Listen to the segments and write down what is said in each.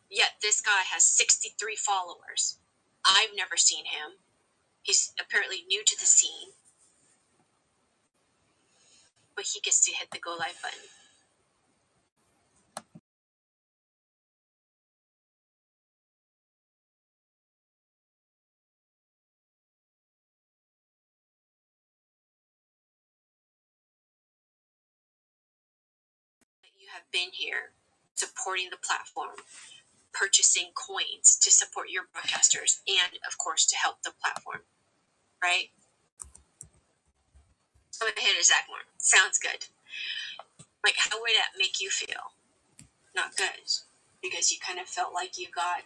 Yet this guy has 63 followers. I've never seen him. He's apparently new to the scene. But he gets to hit the go live button. You have been here supporting the platform, purchasing coins to support your broadcasters, and of course to help the platform, right? So I'm gonna hit a Zach Moore. Sounds good. Like, how would that make you feel? Not good, because you kind of felt like you got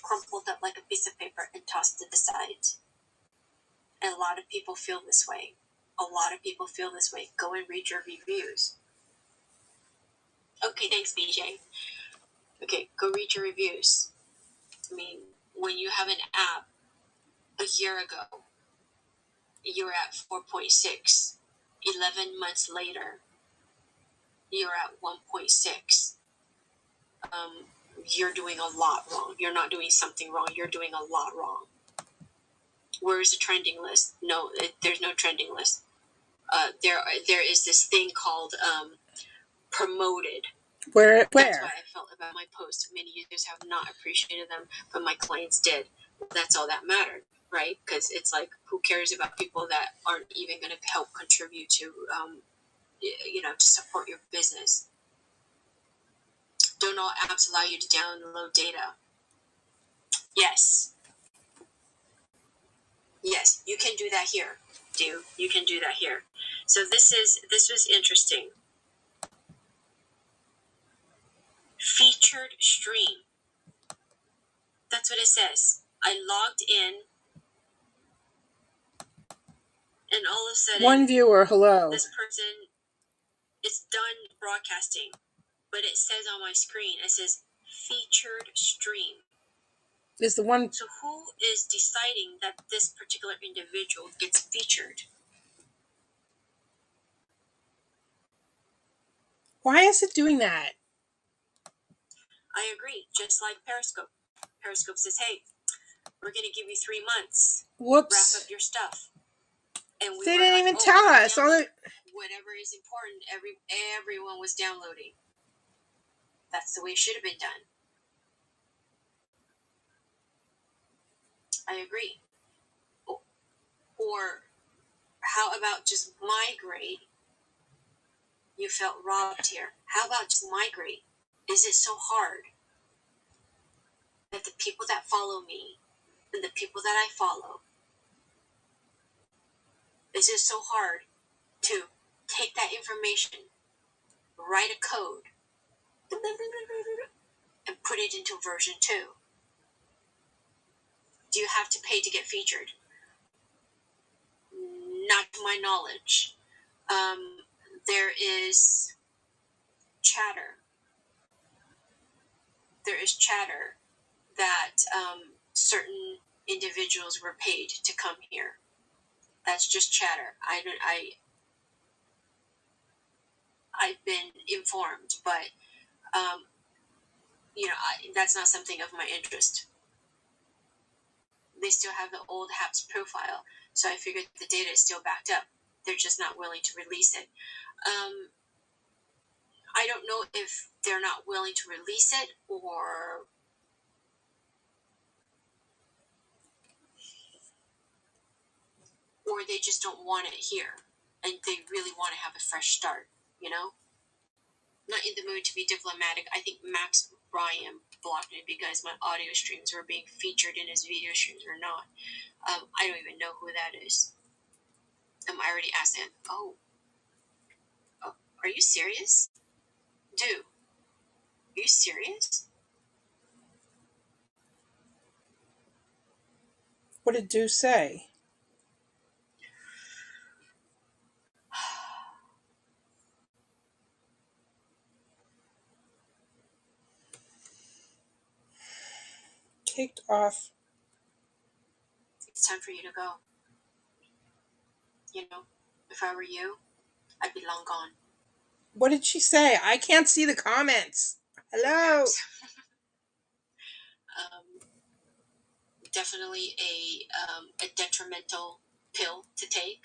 crumpled up like a piece of paper and tossed to the side. And a lot of people feel this way. A lot of people feel this way. Go and read your reviews. Okay, thanks, BJ. Okay, go read your reviews. I mean, when you have an app a year ago, you were at 4.6. 11 months later, you're at 1.6. You're doing a lot wrong. You're not doing something wrong. You're doing a lot wrong. Where is the trending list? No, there's no trending list. There is this thing called promoted. Where? That's why I felt about my post. Many users have not appreciated them, but my clients did. That's all that mattered, right? Because it's like, who cares about people that aren't even going to help contribute to, to support your business? Don't all apps allow you to download data? Yes. Yes, you can do that here. You can do that here. So this was interesting. Featured stream. That's what it says. I logged in, and all of a sudden, one viewer, hello. This person is done broadcasting, but it says on my screen, it says featured stream. Is the one. So who is deciding that this particular individual gets featured? Why is it doing that? I agree. Just like Periscope. Periscope says, hey, we're going to give you 3 months. Whoops. Wrap up your stuff. And They didn't even tell us. Whatever is important, everyone was downloading. That's the way it should have been done. I agree. Or how about just migrate? You felt robbed here. How about just migrate? Is it so hard that the people that follow me and the people that I follow, is it so hard to take that information, write a code, and put it into version 2? Do you have to pay to get featured? Not to my knowledge. There is chatter. There is chatter that certain individuals were paid to come here. That's just chatter. I've been informed, but that's not something of my interest. They still have the old HAPS profile, so I figured the data is still backed up. They're just not willing to release it. I don't know if they're not willing to release it or they just don't want it here and they really want to have a fresh start, Not in the mood to be diplomatic. I think Max Ryan blocked me because my audio streams were being featured in his video streams or not. I don't even know who that is. I already asked him, oh, are you serious? Dude, are you serious? What did Do say? Kicked off. It's time for you to go. If I were you, I'd be long gone. What did she say? I can't see the comments. Hello. Definitely a detrimental pill to take.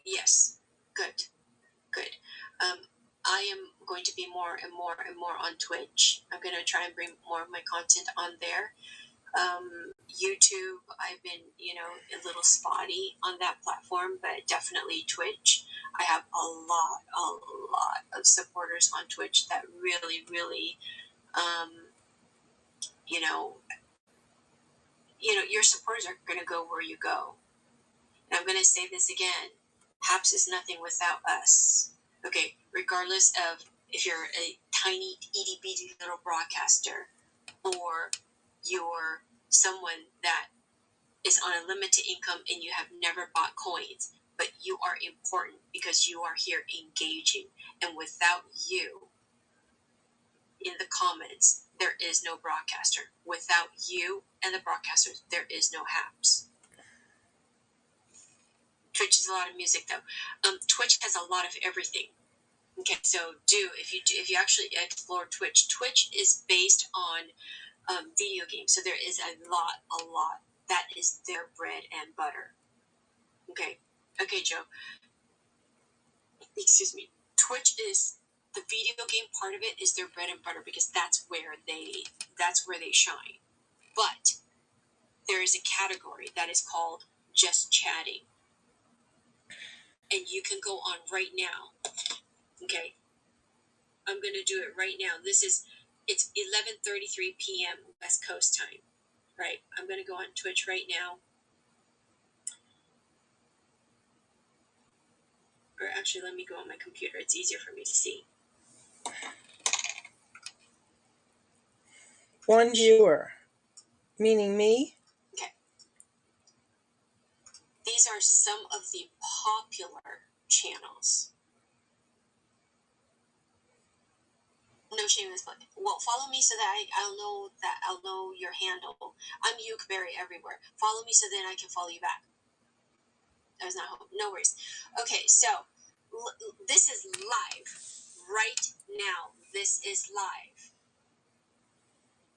Yes, good. I am going to be more and more and more on Twitch. I'm going to try and bring more of my content on there. YouTube, I've been, a little spotty on that platform, but definitely Twitch. I have a lot of supporters on Twitch that really, really, you know, your supporters are going to go where you go. And I'm going to say this again. HAPS is nothing without us. Okay, regardless of if you're a tiny, itty bitty little broadcaster or you're someone that is on a limited income and you have never bought coins, but you are important because you are here engaging. And without you in the comments, there is no broadcaster. Without you and the broadcasters, there is no HAPS. Twitch is a lot of music though. Twitch has a lot of everything. Okay, so if you actually explore Twitch is based on video games. So there is a lot. That is their bread and butter. Okay, Joe. Excuse me. Twitch is the video game part of it is their bread and butter because that's where they shine. But there is a category that is called just chatting, and you can go on right now. Okay, I'm gonna do it right now. It's 11:33 p.m. West Coast time. Right, I'm gonna go on Twitch right now. Or actually, let me go on my computer. It's easier for me to see. One viewer, meaning me. Okay. These are some of the popular channels. No shameless plug. Well, follow me so that I'll know your handle. I'm Ukeberry everywhere. Follow me so then I can follow you back. I was not home. No worries. Okay, so this is live right now. This is live.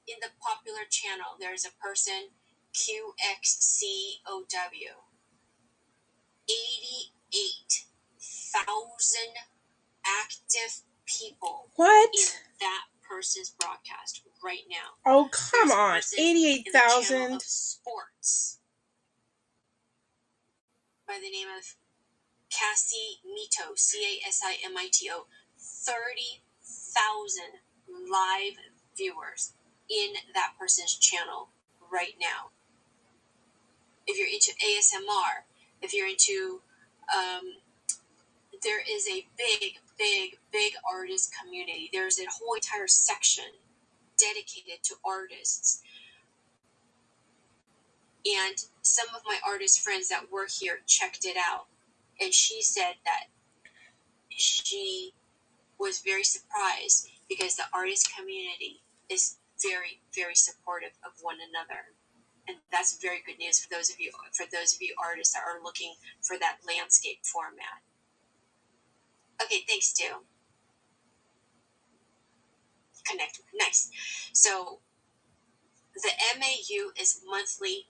In the popular channel, there's a person, QXCOW. 88,000 active people What? in that person's broadcast right now. Oh, come There's a on. person in the channel 88,000. of sports by the name of Cassie Mito, CASIMITO. 30,000 live viewers in that person's channel right now. If you're into ASMR, if you're into there is a big artist community. There's a whole entire section dedicated to artists. And some of my artist friends that work here checked it out. And she said that she was very surprised because the artist community is very, very supportive of one another. And that's very good news for those of you artists that are looking for that landscape format. Okay, thanks, Stu. Connect. Nice. So the MAU is monthly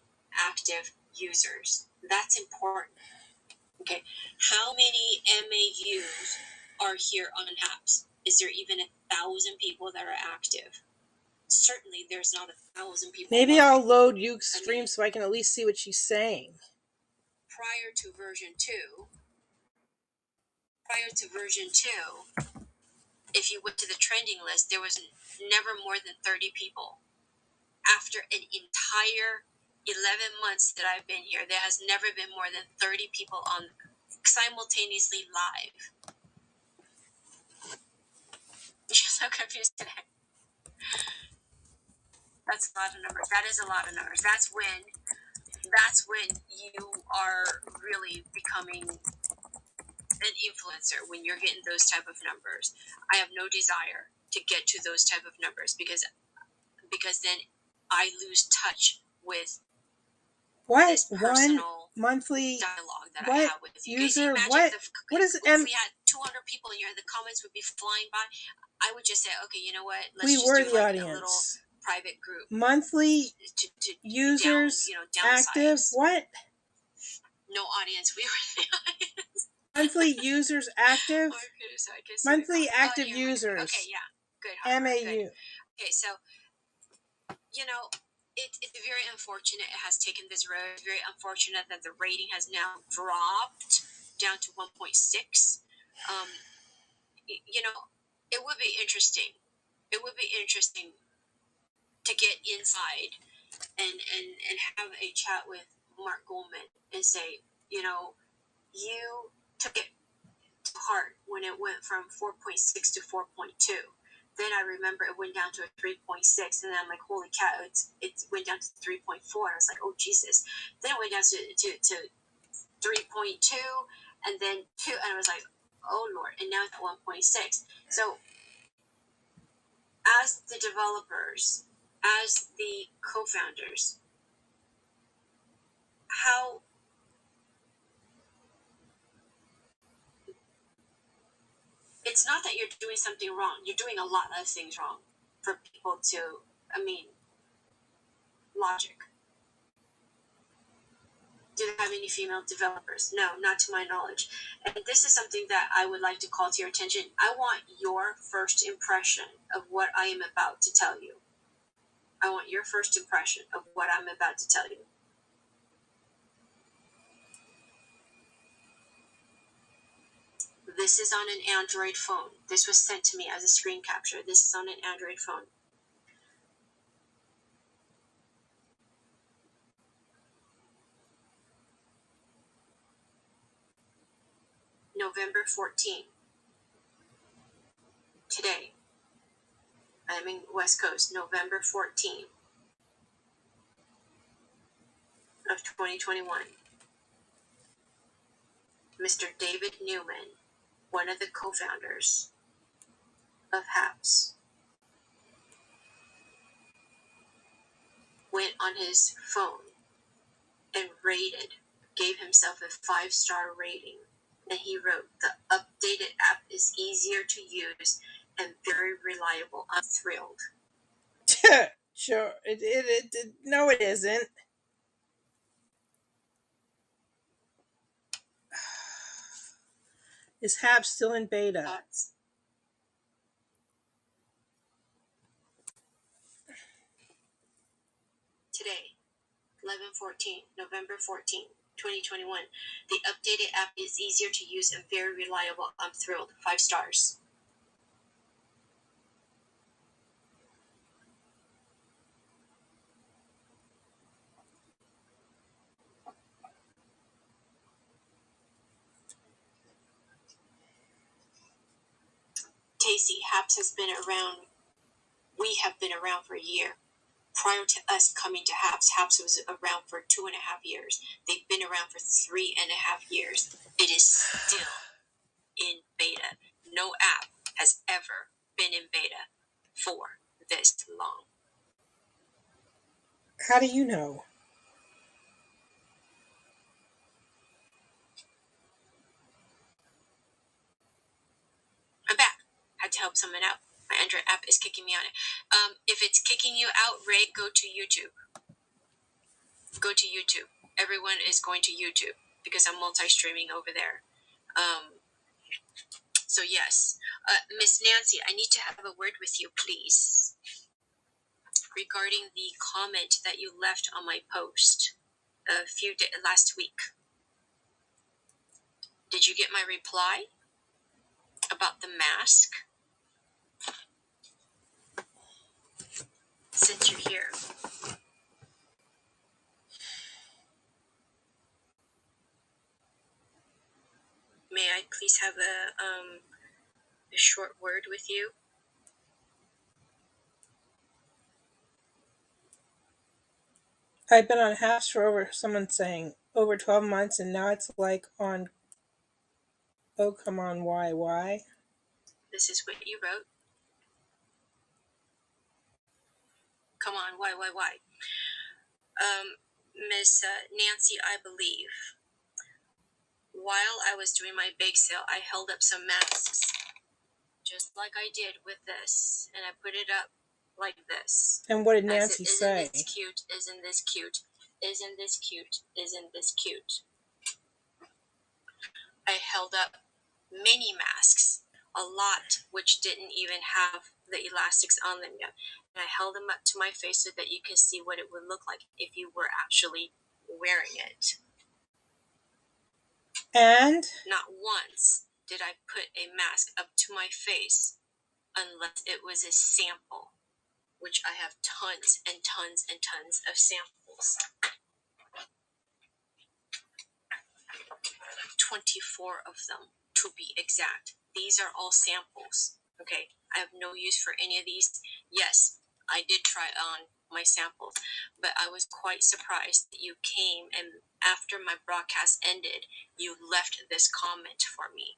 active users. That's important. Okay. How many MAUs are here on HAPS? Is there even 1,000 people that are active? Certainly there's not 1,000 people. Maybe I'll load Uke's stream so I can at least see what she's saying. Prior to version 2, if you went to the trending list, there was never more than 30 people. After an entire 11 months that I've been here, there has never been more than 30 people on simultaneously live. You're so confused today. That's a lot of numbers. That is a lot of numbers. That's when you are really becoming an influencer, when you're getting those type of numbers. I have no desire to get to those type of numbers because then I lose touch with What? this One personal monthly dialogue that I what have with you. Because user? imagine What? if What is if we had 200 people in here, the comments would be flying by. I would just say, okay, you know what? Let's we just were do the like a little audience? private group Monthly to users active. downsize. What? No audience. We were the audience. Monthly users active. Okay, so I guess Monthly oh, active you're right. users. Okay, yeah, good. Harper, MAU. good. Okay, so you know, it's very unfortunate it has taken this road. It's very unfortunate that the rating has now dropped down to 1.6. You know, it would be interesting. It would be interesting to get inside and have a chat with Mark Goldman and say, you know, you took it to heart when it went from 4.6 to 4.2. Then I remember it went down to a 3.6, and then I'm like, holy cow, it went down to 3.4. I was like, oh Jesus. Then it went down to 3.2, and then 2, and I was like, oh Lord, and now it's at 1.6. So as the developers, as the co-founders, how it's not that you're doing something wrong. You're doing a lot of things wrong for people to, I mean, logic. Do they have any female developers? No, not to my knowledge. And this is something that I would like to call to your attention. I want your first impression of what I am about to tell you. I want your first impression of what I'm about to tell you. This is on an Android phone. This was sent to me as a screen capture. This is on an Android phone. November 14th. Today. I'm in West Coast. November 14th of 2021. Mr. David Newman, one of the co-founders of HAPS, went on his phone and gave himself a 5-star rating. And he wrote, the updated app is easier to use and very reliable. I'm thrilled. Sure. No, it isn't. Is HAP still in beta? Thoughts? Today, 11/14, November 14th, 2021. The updated app is easier to use and very reliable. I'm thrilled. 5 stars. Casey, HAPS has been around. We have been around for a year. Prior to us coming to HAPS was around for 2.5 years. They've been around for 3.5 years. It is still in beta. No app has ever been in beta for this long. How do you know? I'm back. Had to help someone out. My Android app is kicking me out. If it's kicking you out, Ray, go to YouTube. Go to YouTube. Everyone is going to YouTube because I'm multi-streaming over there. So yes, Miss Nancy, I need to have a word with you, please, regarding the comment that you left on my post last week. Did you get my reply about the mask? Since you're here. May I please have a short word with you? I've been on HAPS for someone's saying, over 12 months, and now it's like on, oh, come on, why? This is what you wrote. Come on, why? Miss Nancy, I believe, while I was doing my bake sale, I held up some masks, just like I did with this, and I put it up like this. And what did I said, Nancy isn't say? this cute? Isn't this cute? Isn't this cute? Isn't this cute? I held up mini masks, a lot which didn't even have the elastics on them yet. And I held them up to my face so that you can see what it would look like if you were actually wearing it. And Not once did I put a mask up to my face unless it was a sample, which I have tons and tons and tons of samples. 24 of them, to be exact. These are all samples, okay? I have no use for any of these. Yes, I did try on my samples, but I was quite surprised that you came and after my broadcast ended, you left this comment for me.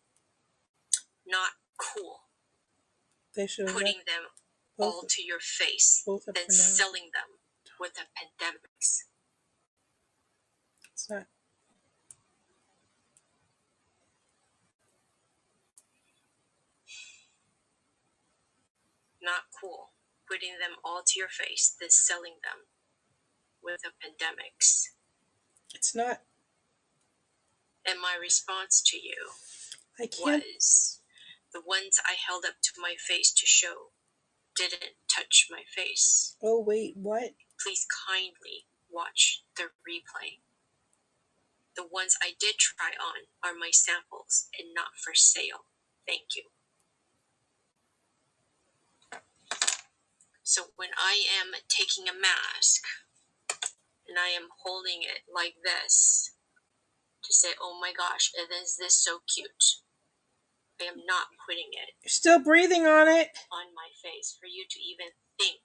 Not cool. they should have Putting them all to your face, both up then for now. selling them with the pandemics. It's not. Not cool. Putting them all to your face, then selling them with the pandemics. It's not. And my response to you I can't. was the ones I held up to my face to show didn't touch my face. Oh, wait, what? Please kindly watch the replay. The ones I did try on are my samples and not for sale. Thank you. So when I am taking a mask and I am holding it like this to say, oh my gosh, is this so cute? I am not putting it You're still breathing on it. on my face for you to even think.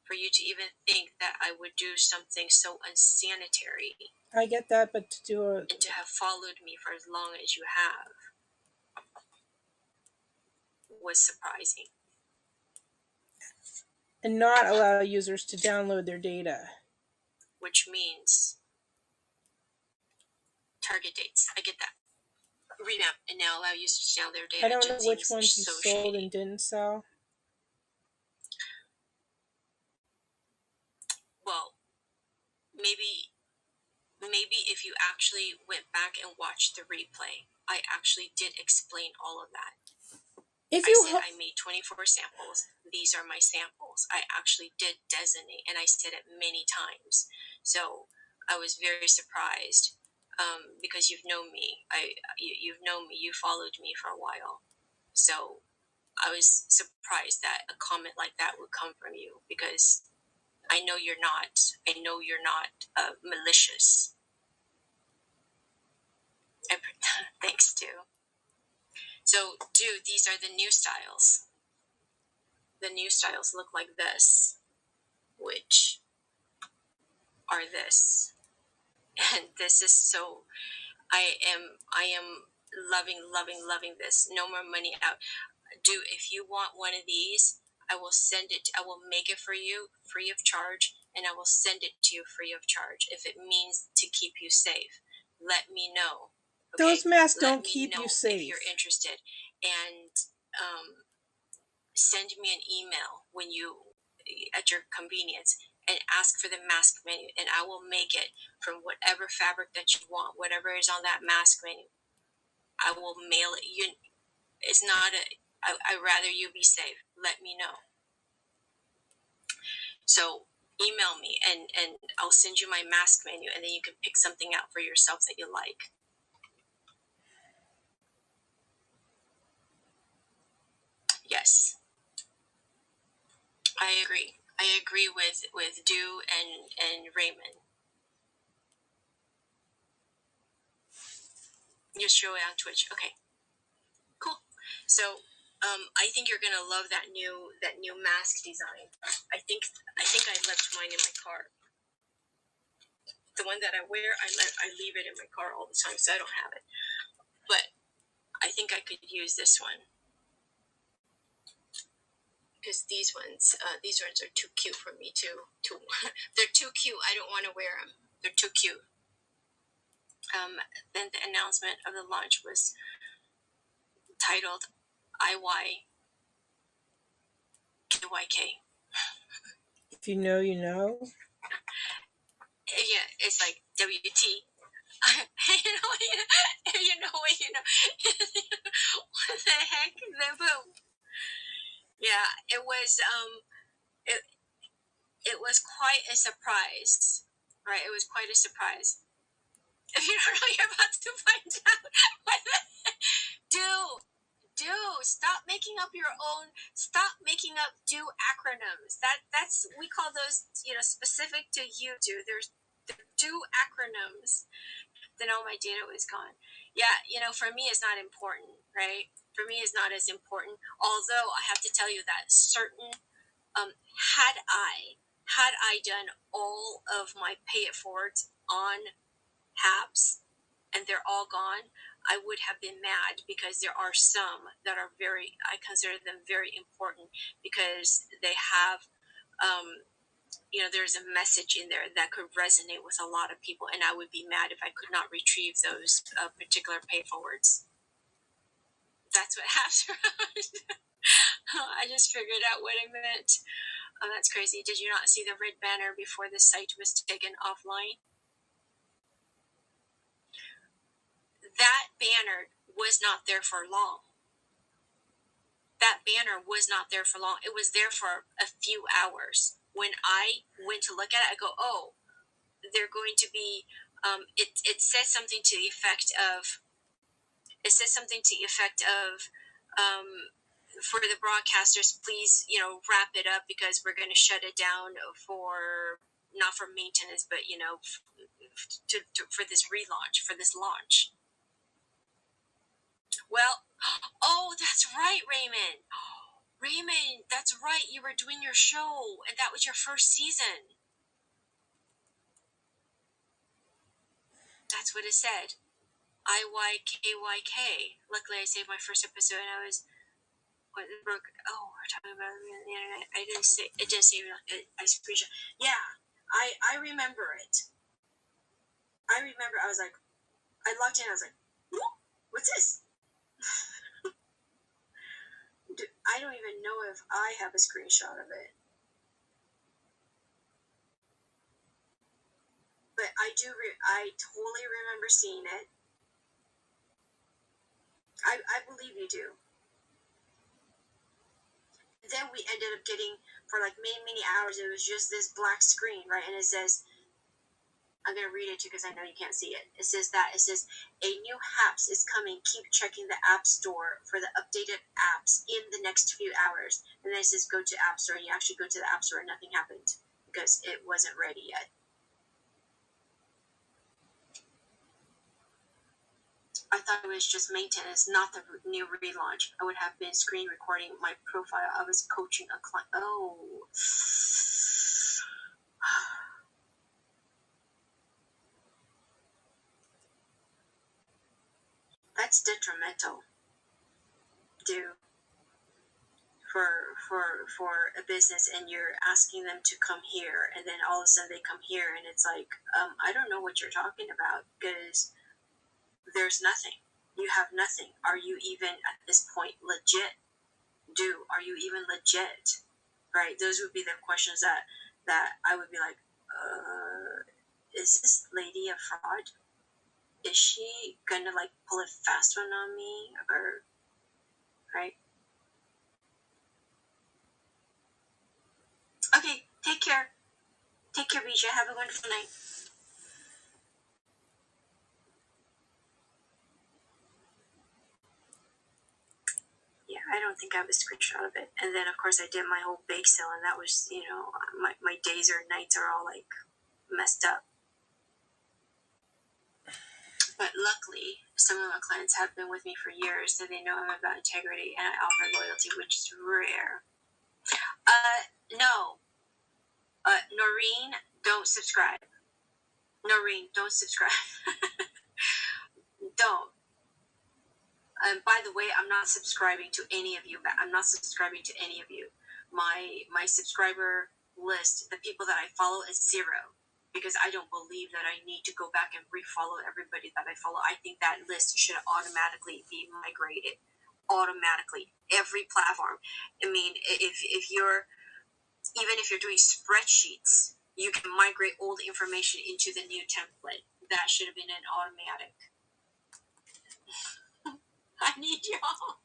For you to even think that I would do something so unsanitary I get that, but to do a. and to have followed me for as long as you have was surprising. And not allow users to download their data. Which means target dates. I get that. Revamp and now allow users to download their data. I don't know which Seems ones you so sold shady. and didn't sell. Well, maybe if you actually went back and watched the replay, I actually did explain all of that. If I you said I made 24 samples. These are my samples. I actually did designate, and I said it many times. So I was very surprised because you've known me. You've known me. You followed me for a while. So I was surprised that a comment like that would come from you because I know you're not. I know you're not malicious. Thanks, Stu. So, dude, these are the new styles. The new styles look like this, which are this. And this is so, I am loving this. No more money out. Dude, if you want one of these, I will send it, I will make it for you free of charge, and I will send it to you free of charge. If it means to keep you safe, let me know. Okay? Those masks Let don't me keep know you safe. if you're interested. And send me an email when you, at your convenience, and ask for the mask menu, and I will make it from whatever fabric that you want, whatever is on that mask menu. I will mail it. It's not I'd rather you be safe. Let me know. So email me and I'll send you my mask menu, and then you can pick something out for yourself that you like. Yes. I agree. I agree with Dew and Raymond. You're showing on Twitch. Okay. Cool. So I think you're gonna love that new mask design. I think I left mine in my car. The one that I wear, I leave it in my car all the time, so I don't have it. But I think I could use this one. because these ones are too cute for me to they're too cute. I don't want to wear them. They're too cute. Then the announcement of the launch was titled IYKYK. If you know, you know. Yeah, it's like WT. If you know what you know. What the heck? Yeah, it was it was quite a surprise, right? It was quite a surprise. If you don't know, you're about to find out. Do stop making up your own. Stop making up acronyms. That's we call those specific to you. There's acronyms. Then all my data was gone. Yeah, for me it's not important, right? For me it's not as important. Although I have to tell you that certain had I done all of my pay it forwards on HAPS and they're all gone, I would have been mad because there are some that are I consider them very important because they have, there's a message in there that could resonate with a lot of people, and I would be mad if I could not retrieve those particular pay forwards. That's what happened. I just figured out what I meant. Oh, that's crazy. Did you not see the red banner before the site was taken offline? That banner was not there for long. That banner was not there for long. It was there for a few hours. When I went to look at it, I go, oh, they're going to be, it says something to the effect of, for the broadcasters, please, wrap it up because we're going to shut it down not for maintenance, but, for this relaunch, for this launch. Well, oh, that's right, Raymond. Raymond, that's right. You were doing your show, and that was your first season. That's what it said. IYKYK. Luckily, I saved my first episode, and I was we're talking about the internet. It didn't say I screenshot. Yeah, I remember it. I remember. I was like, I logged in. I was like, what's this? I don't even know if I have a screenshot of it. But I totally remember seeing it. I believe you do. Then we ended up getting, for like many hours, it was just this black screen, right? And it says, I'm going to read it to you because I know you can't see it. It says, a new HAPS is coming. Keep checking the App Store for the updated apps in the next few hours. And then it says, go to App Store. And you actually go to the App Store and nothing happened because it wasn't ready yet. I thought it was just maintenance, not the new relaunch. I would have been screen recording my profile. I was coaching a client. Oh. That's detrimental, dude. For a business, and you're asking them to come here, and then all of a sudden they come here, and it's like, I don't know what you're talking about because there's nothing. You have nothing. Are you even at this point legit? Are you even legit? Right? Those would be the questions that I would be like, is this lady a fraud? Is she gonna like pull a fast one on me, or right? Okay, take care. Take care, Bijah. Have a wonderful night. Yeah, I don't think I have a screenshot of it. And then, of course, I did my whole bake sale, and that was, my days or nights are all, like, messed up. But luckily, some of my clients have been with me for years, so they know I'm about integrity, and I offer loyalty, which is rare. No. Noreen, don't subscribe. Noreen, don't subscribe. Don't. By the way, I'm not subscribing to any of you. I'm not subscribing to any of you. my subscriber list, the people that I follow, is 0, because I don't believe that I need to go back and refollow everybody that I follow. I think that list should automatically be migrated, automatically, every platform. I mean, if you're doing spreadsheets, you can migrate old information into the new template. That should have been an automatic. I need y'all.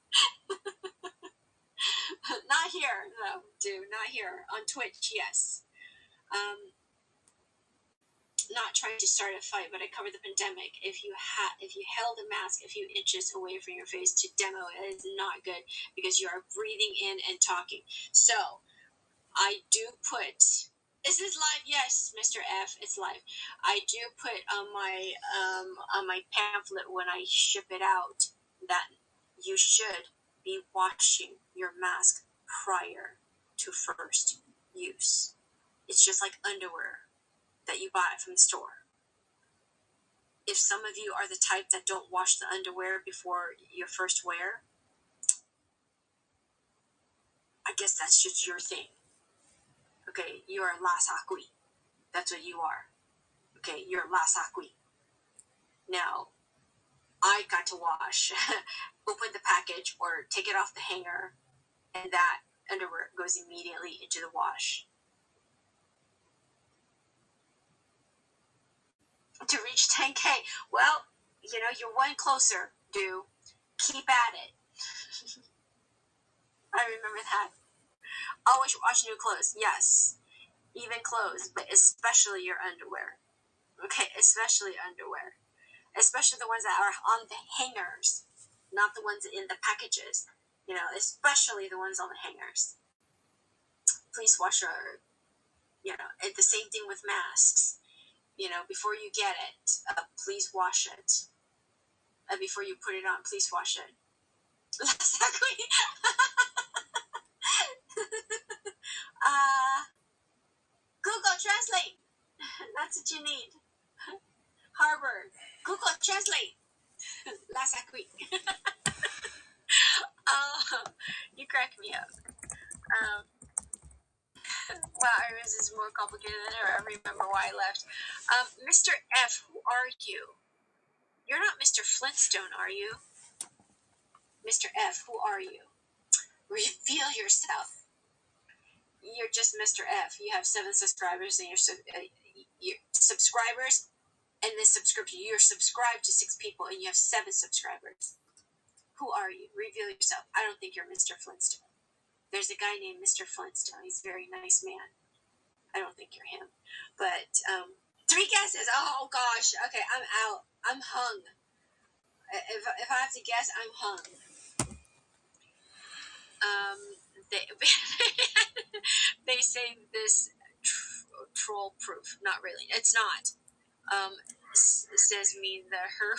Not here, though, dude. Not here. On Twitch, yes. Not trying to start a fight, but I covered the pandemic. If you held a mask a few inches away from your face to demo, it is not good because you are breathing in and talking. So I do put. Is this live? Yes, Mr. F. It's live. I do put on my pamphlet when I ship it out that you should be washing your mask prior to first use. It's just like underwear that you buy from the store. If some of you are the type that don't wash the underwear before your first wear, I guess that's just your thing. Okay, you are la sakui. That's what you are. Okay, you're la sakui. Now, I got to wash, open the package or take it off the hanger, and that underwear goes immediately into the wash. To reach 10K, well, you're one closer, dude. Keep at it. I remember that. Always wash new clothes. Yes, even clothes, but especially your underwear. Okay, especially underwear. Especially the ones that are on the hangers, not the ones in the packages. Especially the ones on the hangers. Please wash your, the same thing with masks. Before you get it, please wash it. Before you put it on, please wash it. Exactly. Google Translate. That's what you need. Harvard. Google Translate. Last week. You crack me up. Wow, Iris is more complicated than ever. I remember why I left. Mr. F, who are you? You're not Mr. Flintstone, are you? Mr. F, who are you? Reveal yourself. You're just Mr. F. You have 7 subscribers, and your subscribers, and this subscription. You're subscribed to 6 people, and you have 7 subscribers. Who are you? Reveal yourself. I don't think you're Mr. Flintstone. There's a guy named Mr. Flintstone. He's a very nice man. I don't think you're him. But 3 guesses. Oh, gosh. Okay, I'm out. I'm hung. If I have to guess, I'm hung. They say this troll proof. Not really. It's not. Says me the her.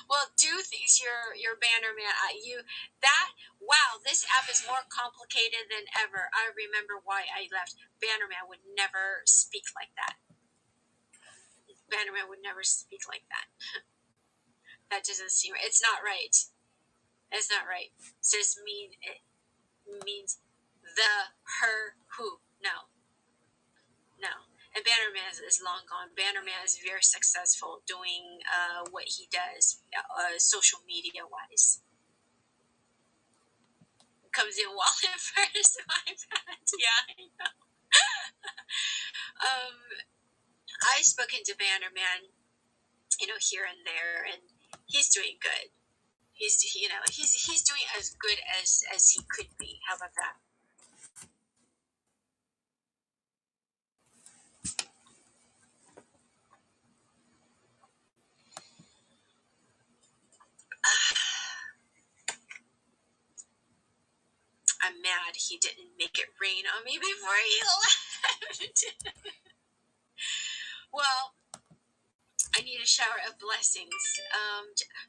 Well, do things your banner man. Wow, this app is more complicated than ever. I remember why I left. Bannerman would never speak like that. Bannerman would never speak like that. That doesn't seem right. It's not right. It's not right. It means the, her, who. No. And Bannerman is long gone. Bannerman is very successful doing what he does social media wise. Comes in wallet first, my bad. Yeah, I know. I've spoken to Bannerman, here and there, and he's doing good. He's doing as good as he could be. How about that? I'm mad he didn't make it rain on me before he left. Well, I need a shower of blessings.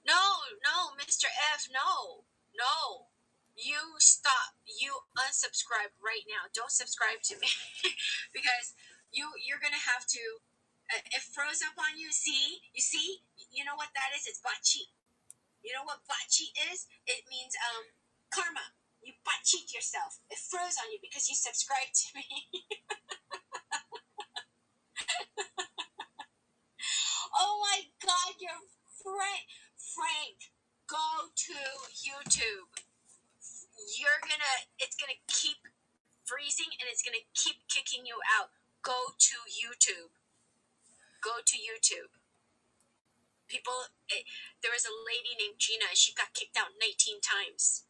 No, Mr. F, no. You stop. You unsubscribe right now. Don't subscribe to me because you're gonna have to. It froze up on you. You see. You know what that is? It's bachi. You know what bachi is? It means karma. You cheat yourself. It froze on you because you subscribed to me. Oh my God, you're Frank, go to YouTube. It's gonna keep freezing and it's gonna keep kicking you out. Go to YouTube. Go to YouTube. There was a lady named Gina and she got kicked out 19 times.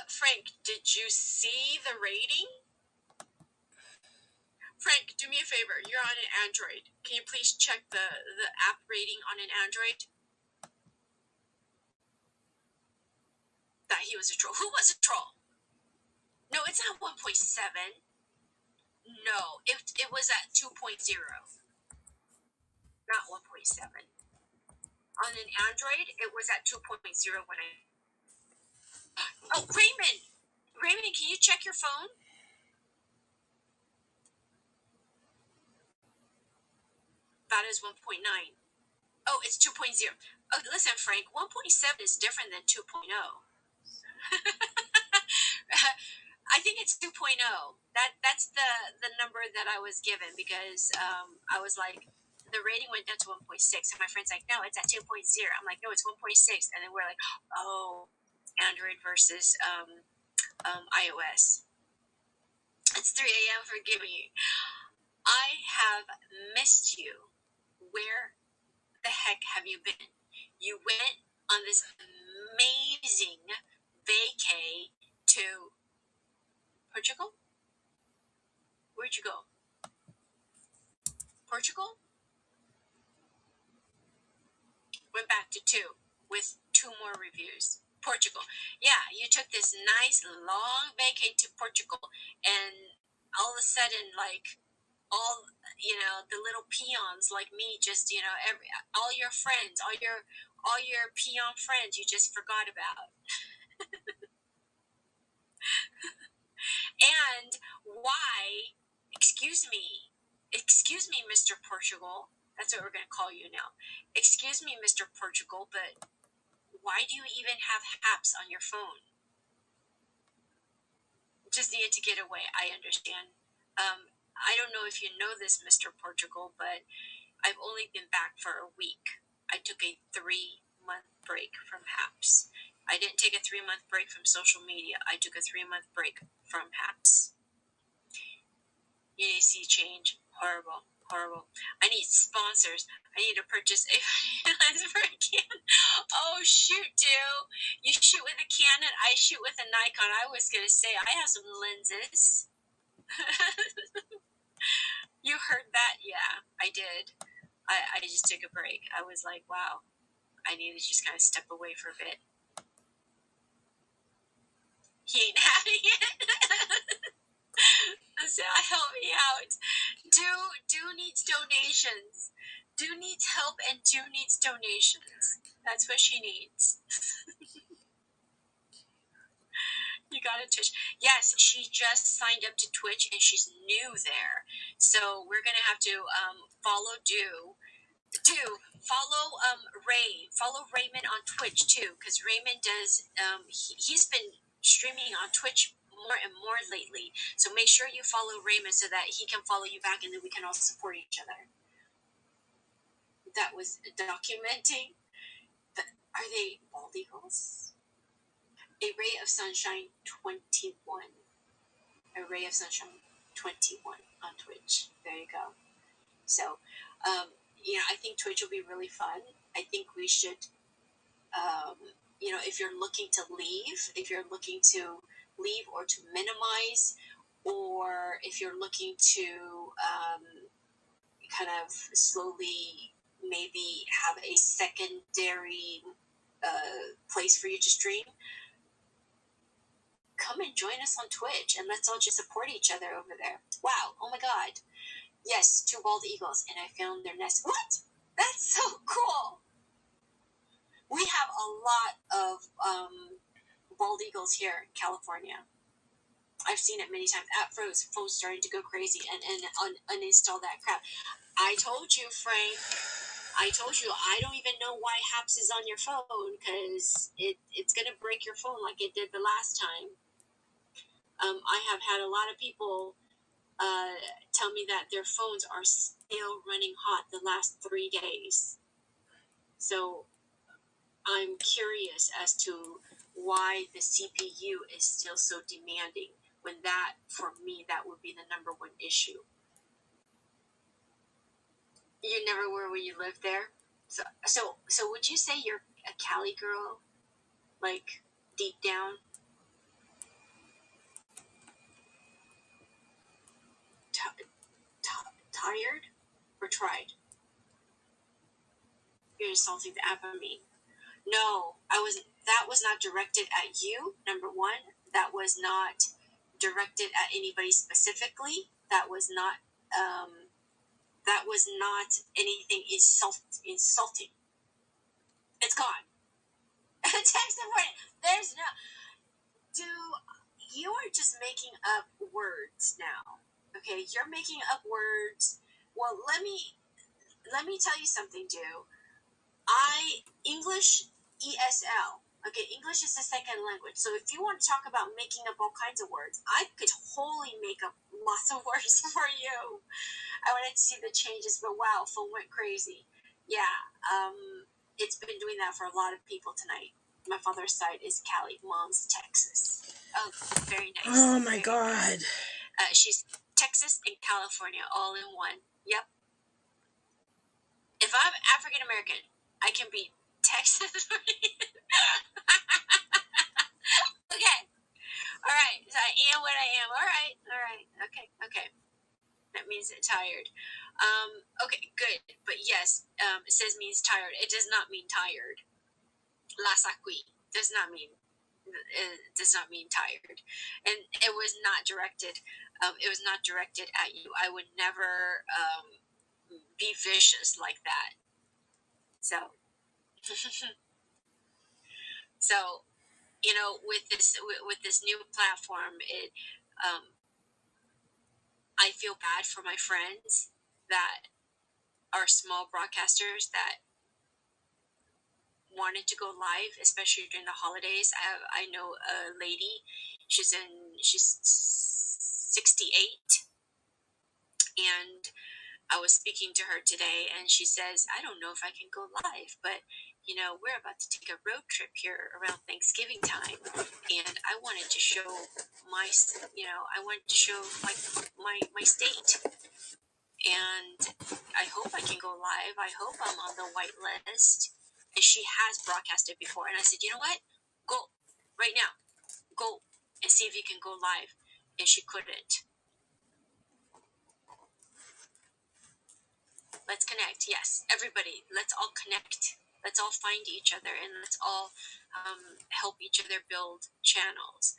Frank, did you see the rating? Frank, do me a favor. You're on an Android. Can you please check the app rating on an Android? That he was a troll. Who was a troll? No, it's not 1.7. No, it was at 2.0. Not 1.7. On an Android, it was at 2.0 when I... Oh, Raymond! Raymond, can you check your phone? That is 1.9. Oh, it's 2.0. Oh, listen, Frank, 1.7 is different than 2.0. I think it's 2.0. That's the number that I was given because I was like, the rating went down to 1.6, and my friend's like, no, it's at 2.0. I'm like, no, it's 1.6, and then we're like, oh, Android versus iOS. It's 3 a.m. Forgive me. I have missed you. Where the heck have you been? You went on this amazing vacay to Portugal? Where'd you go? Portugal? Went back to 2 with 2 more reviews. Portugal. Yeah, you took this nice long vacay to Portugal and all of a sudden, like, all, the little peons like me just, all your friends, all your peon friends you just forgot about. And why, excuse me, Mr. Portugal, that's what we're going to call you now. Excuse me, Mr. Portugal, but why do you even have apps on your phone? Just needed to get away, I understand. I don't know if you know this, Mr. Portugal, but I've only been back for a week. I took a 3-month break from apps. I didn't take a 3-month break from social media. I took a 3-month break from apps. You need to see change. Horrible. I need sponsors. I need to purchase a lens for a Canon. Oh, shoot, dude. You shoot with a Canon, I shoot with a Nikon. I was going to say, I have some lenses. You heard that? Yeah, I did. I just took a break. I was like, wow, I need to just kind of step away for a bit. He ain't having it. So help me out. Do needs donations. Do needs help and do needs donations. That's what she needs. You got it, Twitch. Yes, she just signed up to Twitch and she's new there. So we're gonna have to follow follow Ray. Follow Raymond on Twitch too, because Raymond does he's been streaming on Twitch more and more lately. So make sure you follow Raymond so that he can follow you back and then we can all support each other. That was documenting. Are they bald eagles? A Ray of Sunshine 21. A Ray of Sunshine 21 on Twitch. There you go. So, I think Twitch will be really fun. I think we should, if you're looking to leave or to minimize, or if you're looking to kind of slowly maybe have a secondary place for you to stream, come and join us on Twitch and let's all just support each other over there. Wow, oh my God. Yes, 2 bald eagles, and I found their nest. What? That's so cool. We have a lot of bald eagles here in California. I've seen it many times. At Froze, phone's starting to go crazy and uninstall that crap. I told you, Frank. I told you I don't even know why Haps is on your phone because it's gonna break your phone like it did the last time. I have had a lot of people tell me that their phones are still running hot the last 3 days. So I'm curious as to why the CPU is still so demanding when that, for me, that would be the number one issue. You never were when you lived there? So would you say you're a Cali girl? Like, deep down? Tired? Or tried? You're insulting the app on me. No, that was not directed at you, number one. That was not directed at anybody specifically. That was not anything insulting. It's gone. Text support. There's no. You are just making up words now. Okay, you're making up words. Well, let me tell you something, Do. English ESL. Okay, English is a second language. So if you want to talk about making up all kinds of words, I could wholly make up lots of words for you. I wanted to see the changes, but wow, phone went crazy. Yeah, it's been doing that for a lot of people tonight. My father's side is Cali, mom's Texas. Oh, very nice. Oh my very God. Nice. She's Texas and California all in one. Yep. If I'm African American, I can be Texas. Okay. All right. So I am what I am. All right. Okay. That means it's tired. Okay, good. But yes, it says means tired. It does not mean tired. Lasakui does not mean tired, and it was not directed. It was not directed at you. I would never be vicious like that. So, so with this new platform, I feel bad for my friends that are small broadcasters that wanted to go live, especially during the holidays. I know a lady. She's 68, and I was speaking to her today, and she says, "I don't know if I can go live, but we're about to take a road trip here around Thanksgiving time, and I wanted to show my my state, and I hope I can go live. I hope I'm on the white list." And she has broadcasted before, and I said, "You know what? Go right now. Go and see if you can go live." And she couldn't. Let's connect. Yes, everybody. Let's all connect. Let's all find each other, and let's all help each other build channels.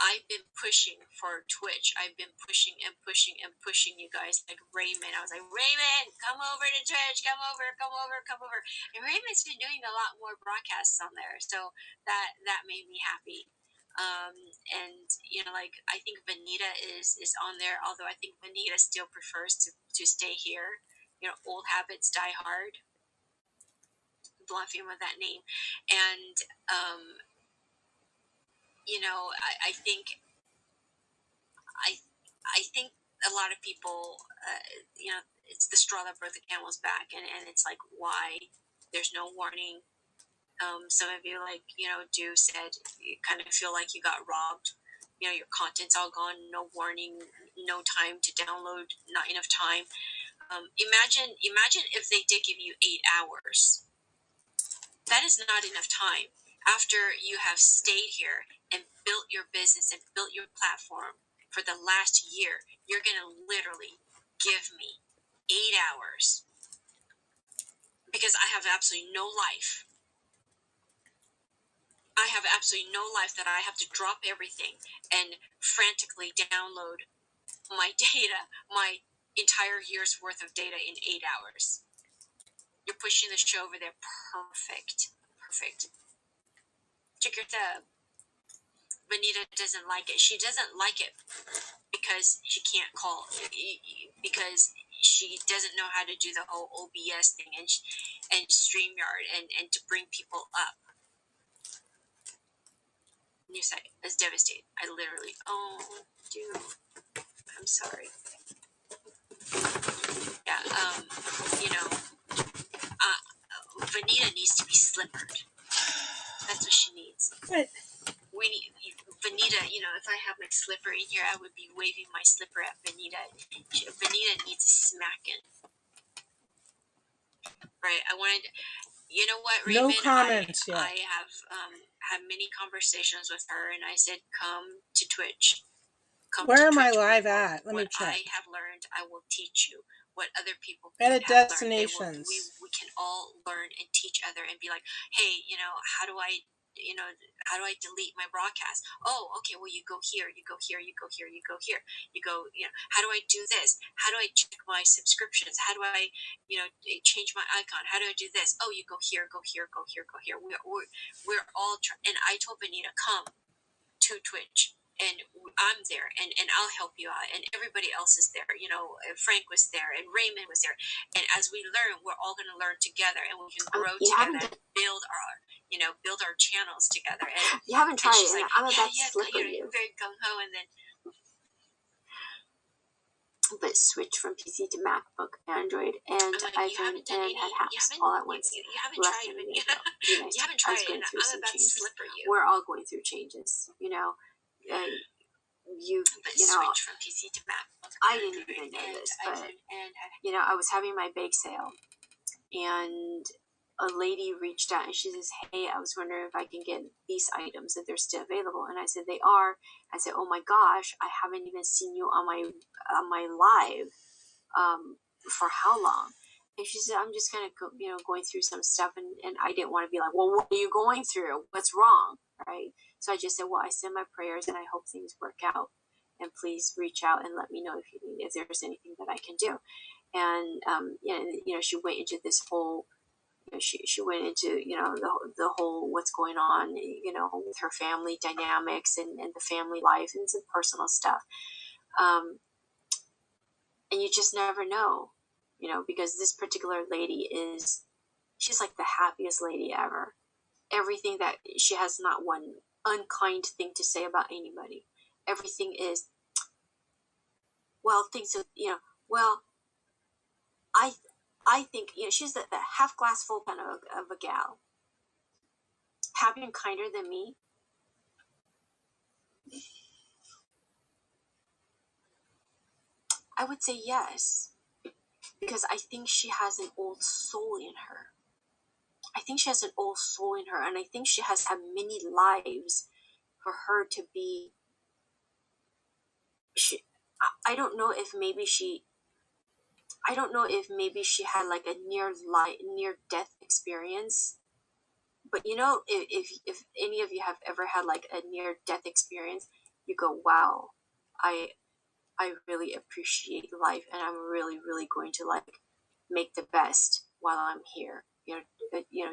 I've been pushing for Twitch. I've been pushing and pushing and pushing you guys, like Raymond. I was like, Raymond, come over to Twitch. Come over. And Raymond's been doing a lot more broadcasts on there, so that made me happy. And like, I think Vanita is on there, although I think Vanita still prefers to stay here. Old habits die hard. Bluffing with that name. And I think a lot of people, it's the straw that broke the camel's back, and it's like, why there's no warning. Some of you, like, Do said you kind of feel like you got robbed. Your content's all gone, no warning, no time to download, not enough time. Imagine if they did give you 8 hours. That is not enough time. After you have stayed here and built your business and built your platform for the last year, you're going to literally give me 8 hours because I have absolutely no life. I have absolutely no life that I have to drop everything and frantically download my data, my entire year's worth of data in 8 hours. You're pushing the show over there. Perfect. Check your tab. Vanita doesn't like it. She doesn't like it because she can't call. Because she doesn't know how to do the whole OBS thing and StreamYard and to bring people up. New site is devastated. I literally, oh, dude, I'm sorry. Yeah, Vanita needs to be slippered. That's what she needs. What? We need Vanita. If I have my slipper in here, I would be waving my slipper at Vanita. Vanita needs a smacking. Right. I wanted. You know what, Raymond? No comments yet. I have had many conversations with her, and I said, "Come to Twitch. Where am I live at? Let me check. What I have learned, I will teach you. What other people Edit have destinations. Learned, we can all learn and teach other and be like, hey, how do I delete my broadcast? Oh, okay, well, you go here, you go here, you go here, you go here. You go, how do I do this? How do I check my subscriptions? How do I, change my icon? How do I do this? Oh, you go here, go here, go here, go here. We're all, and I told Vanita, come to Twitch. And I'm there, and I'll help you out, and everybody else is there. Frank was there, and Raymond was there, and as we learn, we're all going to learn together, and we can grow together, build our channels together. And you haven't tried it, and like, I'm about to slip on you. Very gung ho, and then. But switch from PC to MacBook, Android, and iPhone, and had apps all at once. You haven't tried it. You haven't tried it, and I'm about to slipper you. We're all going through changes, switch from PC to MacBook. I didn't even know this, but I was having my bake sale, and a lady reached out and she says, "Hey, I was wondering if I can get these items, if they're still available." And I said, "They are." I said, "Oh my gosh, I haven't even seen you on my live for how long?" And she said, "I'm just kind of going through some stuff," and I didn't want to be like, "Well, what are you going through? What's wrong?" Right? So I just said, "Well, I send my prayers and I hope things work out. And please reach out and let me know if there's anything that I can do." And she went into this whole. She went into the whole what's going on with her family dynamics and the family life and some personal stuff, and you just never know, because this particular lady she's like the happiest lady ever. Everything that she has, not one unkind thing to say about anybody. Everything is things of I think she's the half glass full kind of a gal. Happier and kinder than me. I would say yes, because I think she has an old soul in her. And I think she has had many lives for her to be. I don't know if maybe she had like a near death experience. But if any of you have ever had like a near death experience, you go, wow, I really appreciate life, and I'm really, really going to like make the best while I'm here.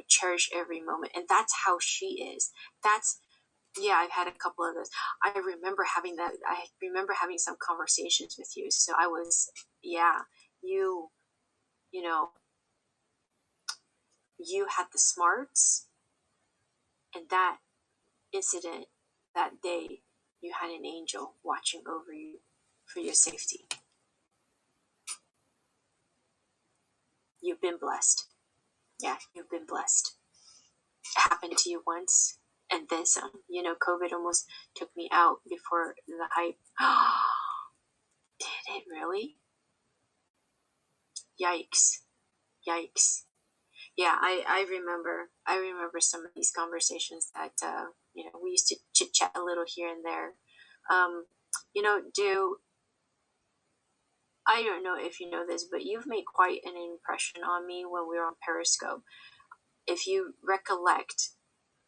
Cherish every moment, and that's how she is. I've had a couple of those. I remember having some conversations with you. So I was, you had the smarts, and that incident that day, you had an angel watching over you for your safety. You've been blessed. Yeah, you've been blessed. It happened to you once, and then some. COVID almost took me out before the hype. Did it really? Yikes. Yeah, I remember some of these conversations that we used to chit chat a little here and there. I don't know if you know this, but you've made quite an impression on me when we were on Periscope. If you recollect,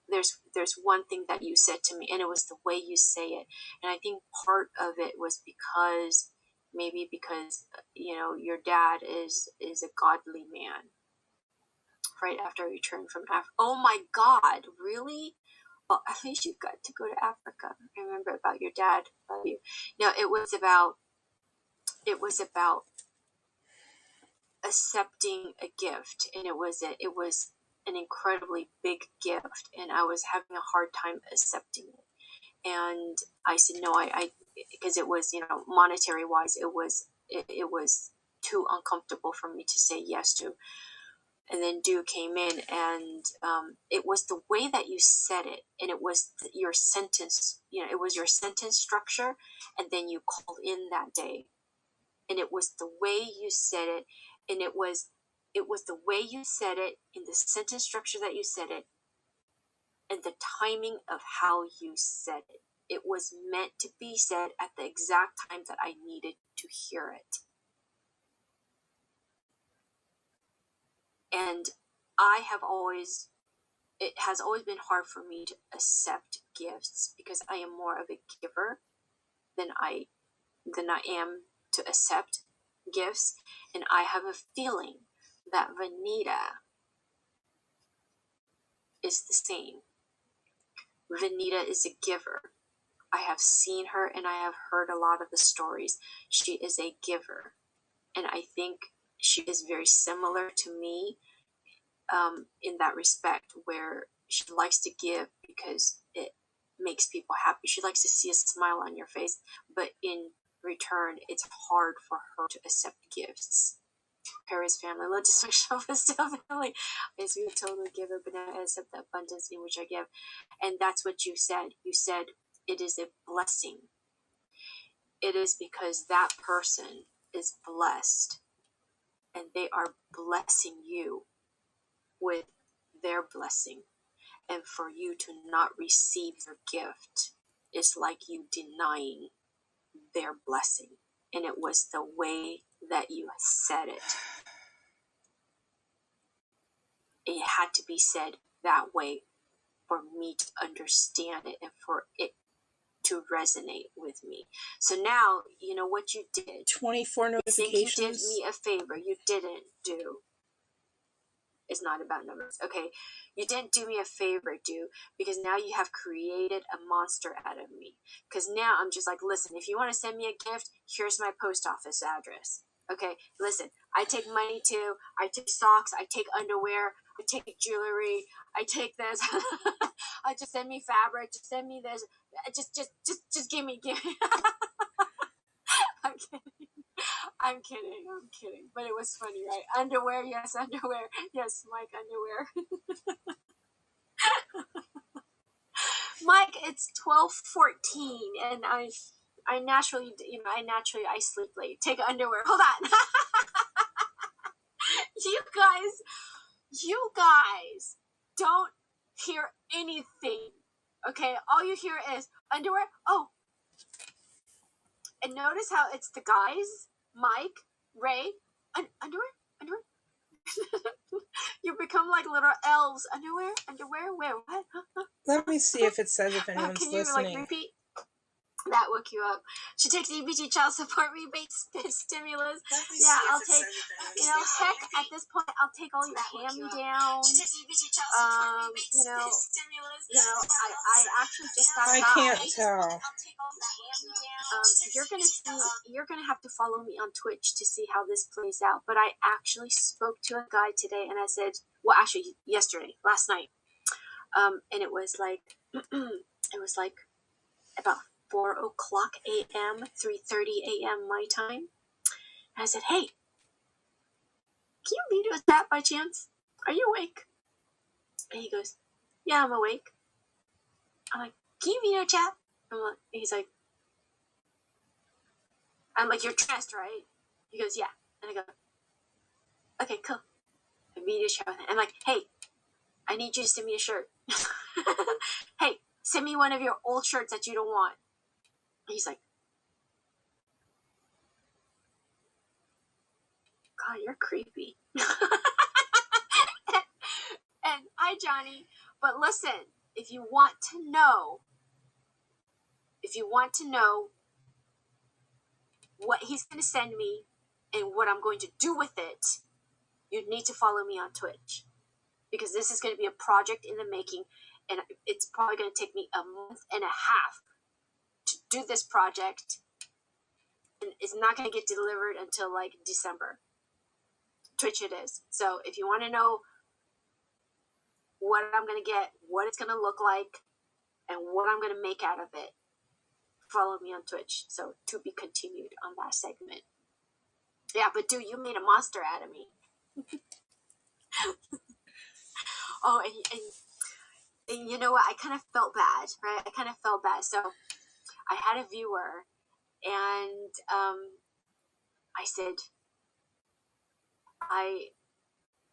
there's one thing that you said to me, and it was the way you say it. And I think part of it was because your dad is a godly man. Right after I returned from Africa. Oh my God, really? Well, at least you got to go to Africa. I remember about your dad. Love you. No, it was about accepting a gift, and it was an incredibly big gift, and I was having a hard time accepting it. And I said no, I because it was, monetary wise, it was too uncomfortable for me to say yes to. And then Du came in, and it was the way that you said it, and it was your sentence, it was your sentence structure, and then you called in that day, and it was the way you said it, and it was the way you said it, in the sentence structure that you said it, and the timing of how you said it. It was meant to be said at the exact time that I needed to hear it. And it has always been hard for me to accept gifts, because I am more of a giver than I am to accept gifts. And I have a feeling that Vanita is the same. Vanita is a giver. I have seen her and I have heard a lot of the stories. She is a giver. And I think she is very similar to me in that respect, where she likes to give because it makes people happy. She likes to see a smile on your face, but in return, it's hard for her to accept gifts. Paris family, low dysfunctional but still family. I used to be a total giver, but now I accept the abundance in which I give. And that's what you said. You said it is a blessing. It is because that person is blessed, and they are blessing you with their blessing. And for you to not receive their gift is like you denying their blessing. And it was the way that you said it. It had to be said that way for me to understand it and for it to resonate with me. So now, you know what you did. 24 notifications. You think you did me a favor. You didn't do. It's not about numbers. Okay, you didn't do me a favor, Du, because now you have created a monster out of me. Because now I'm just like, listen, if you want to send me a gift, here's my post office address. Okay, listen, I take money too. I take socks. I take underwear. I take jewelry. I take this. I just send me fabric. Just send me this. Just give me. I'm kidding. But it was funny, right? Underwear, yes, underwear. Yes, Mike, underwear. Mike, it's 12:14, and I naturally sleep late. Take underwear. Hold on. You guys don't hear anything. Okay? All you hear is underwear. Oh. And notice how it's the guys, Mike, Ray, underwear. You become like little elves. Underwear, where, what? Let me see if it says if anyone's Can you listening. repeat? That woke you up. She takes EBT child support rebates, stimulus. Yeah, I'll take. Heck, at this point, I'll take all your hand-me-downs. She takes EBT child support rebates, stimulus. I actually just got I can't tell. You're gonna have to follow me on Twitch to see how this plays out. But I actually spoke to a guy today, and I said, well, actually last night, and it was like, about 4 o'clock a.m., 3:30 a.m. my time. And I said, hey, can you read us that by chance? Are you awake? And he goes, yeah, I'm awake. I'm like, can you video chat? He's like, I'm like, you're dressed, right? He goes, yeah. And I go, okay, cool. I video chat with him. I'm like, hey, I need you to send me a shirt. Hey, send me one of your old shirts that you don't want. And he's like, God, you're creepy. And hi, Johnny. But listen, if you want to know what he's going to send me and what I'm going to do with it, you need to follow me on Twitch. Because this is going to be a project in the making, and it's probably going to take me a month and a half to do this project. And it's not going to get delivered until like December. Twitch it is. So if you want to know what I'm going to get, what it's going to look like, and what I'm going to make out of it, follow me on Twitch. So to be continued on that segment. Yeah, but dude, you made a monster out of me. Oh, and you know what? I kind of felt bad, right? I kind of felt bad. So I had a viewer, and I said, I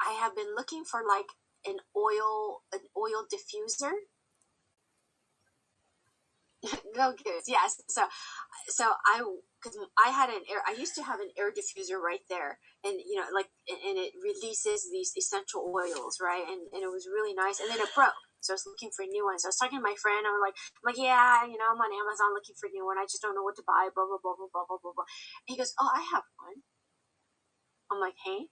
have been looking for like an oil diffuser. No good. Yes. So because I used to have an air diffuser right there, and and it releases these essential oils, right? And it was really nice, and then it broke. So I was looking for a new one. So I was talking to my friend. I'm like, yeah, I'm on Amazon looking for a new one. I just don't know what to buy. Blah blah blah blah blah blah blah blah. And he goes, oh, I have one. I'm like, hey,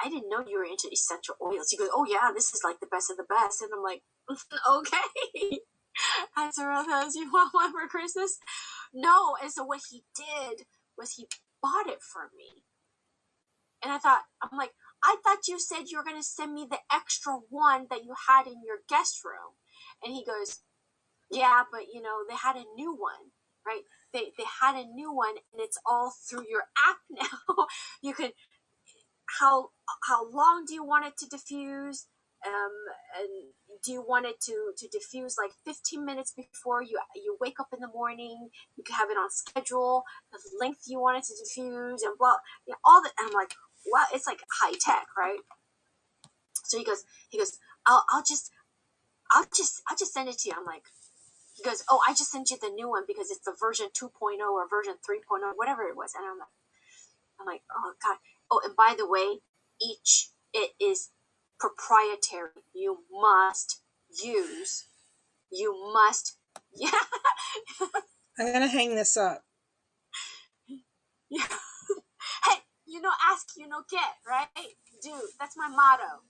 I didn't know you were into essential oils. He goes, oh yeah, this is like the best of the best. And I'm like, okay. I said, you want one for Christmas? No. And so what he did was he bought it for me. And I'm like, I thought you said you were going to send me the extra one that you had in your guest room. And he goes, yeah, but they had a new one, right? They had a new one, and it's all through your app now. You can, how long do you want it to diffuse? And do you want it to diffuse like 15 minutes before you wake up in the morning? You can have it on schedule, the length you want it to diffuse, and blah, all that. And I'm like, wow, it's like high tech, right? So he goes, I'll just send it to you. I'm like, he goes, oh, I just sent you the new one because it's the version 2.0 or version 3.0, whatever it was. And I'm like, oh God. Oh, and by the way, it is proprietary. You must, yeah. I'm gonna hang this up. Yeah. Hey, ask, get, right? Dude, that's my motto.